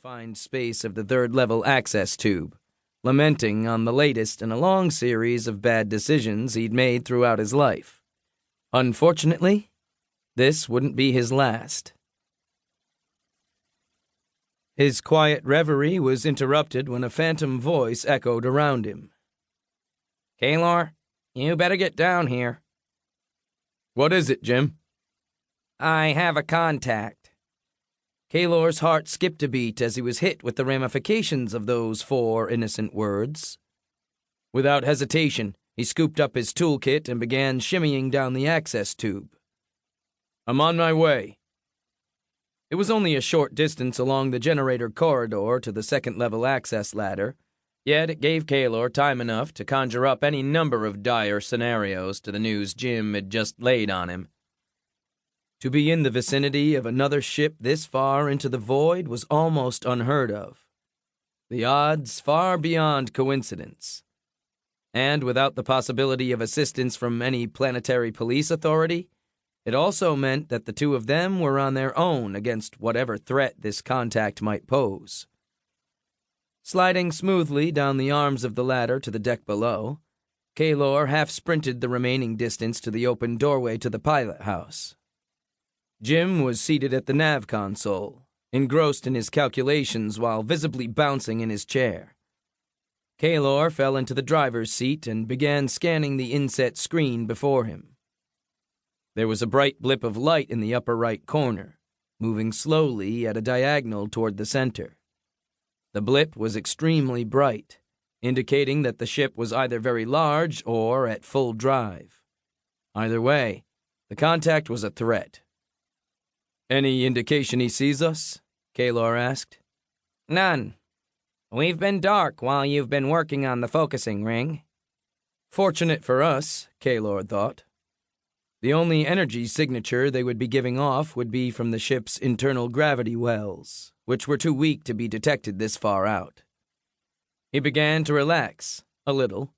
confined space of the third-level access tube, lamenting on the latest in a long series of bad decisions he'd made throughout his life. Unfortunately, this wouldn't be his last. His quiet reverie was interrupted when a phantom voice echoed around him. "Kaylor, you better get down here." "What is it, Jim?" "I have a contact." Kaylor's heart skipped a beat as he was hit with the ramifications of those 4 innocent words. Without hesitation, he scooped up his toolkit and began shimmying down the access tube. "I'm on my way." It was only a short distance along the generator corridor to the second-level access ladder, yet it gave Kaylor time enough to conjure up any number of dire scenarios to the news Jim had just laid on him. To be in the vicinity of another ship this far into the void was almost unheard of. The odds far beyond coincidence. And without the possibility of assistance from any planetary police authority, it also meant that the two of them were on their own against whatever threat this contact might pose. Sliding smoothly down the arms of the ladder to the deck below, Kaylor half-sprinted the remaining distance to the open doorway to the pilot house. Jim was seated at the nav console, engrossed in his calculations while visibly bouncing in his chair. Kaylor fell into the driver's seat and began scanning the inset screen before him. There was a bright blip of light in the upper right corner, moving slowly at a diagonal toward the center. The blip was extremely bright, indicating that the ship was either very large or at full drive. Either way, the contact was a threat. "Any indication he sees us?" Kaylor asked. "None. We've been dark while you've been working on the focusing ring." Fortunate for us, Kaylor thought. The only energy signature they would be giving off would be from the ship's internal gravity wells, which were too weak to be detected this far out. He began to relax, a little,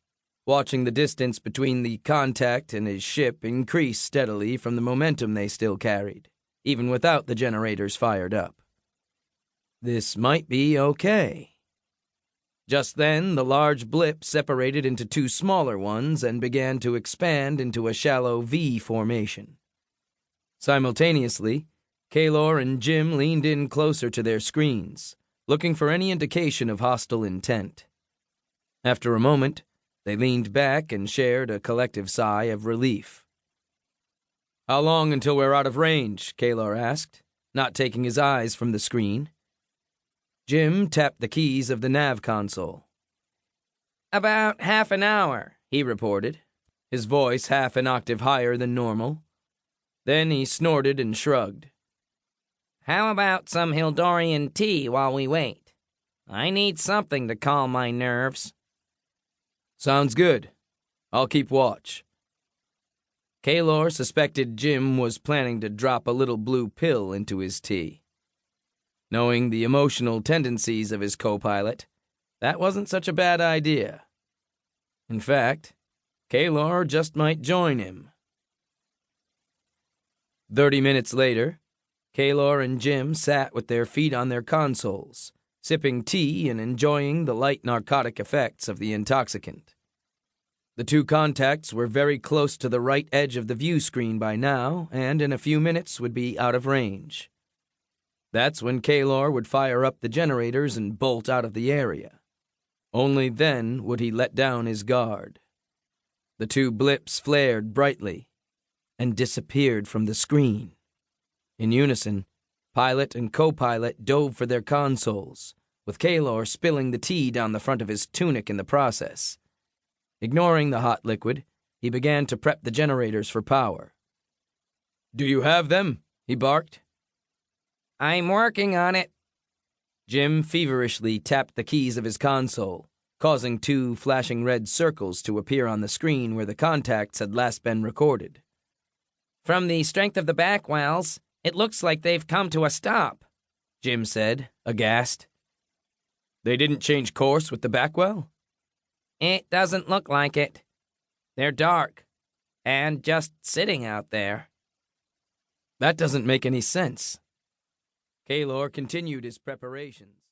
watching the distance between the contact and his ship increase steadily from the momentum they still carried, even without the generators fired up. This might be okay. Just then, the large blip separated into 2 smaller ones and began to expand into a shallow V formation. Simultaneously, Kaylor and Jim leaned in closer to their screens, looking for any indication of hostile intent. After a moment, they leaned back and shared a collective sigh of relief. "How long until we're out of range?" Kaylor asked, not taking his eyes from the screen. Jim tapped the keys of the nav console. "About half an hour," he reported, his voice half an octave higher than normal. Then he snorted and shrugged. "How about some Hildorian tea while we wait? I need something to calm my nerves." "Sounds good. I'll keep watch." Kaylor suspected Jim was planning to drop a little blue pill into his tea. Knowing the emotional tendencies of his co-pilot, that wasn't such a bad idea. In fact, Kaylor just might join him. 30 minutes later, Kaylor and Jim sat with their feet on their consoles, sipping tea and enjoying the light narcotic effects of the intoxicant. The 2 contacts were very close to the right edge of the view screen by now, and in a few minutes would be out of range. That's when Kaylor would fire up the generators and bolt out of the area. Only then would he let down his guard. The 2 blips flared brightly and disappeared from the screen. In unison, pilot and co-pilot dove for their consoles, with Kaylor spilling the tea down the front of his tunic in the process. Ignoring the hot liquid, he began to prep the generators for power. "Do you have them?" he barked. "I'm working on it." Jim feverishly tapped the keys of his console, causing 2 flashing red circles to appear on the screen where the contacts had last been recorded. "From the strength of the back wells, it looks like they've come to a stop," Jim said, aghast. "They didn't change course with the back well?" "It doesn't look like it. They're dark, and just sitting out there." "That doesn't make any sense." Kaylor continued his preparations.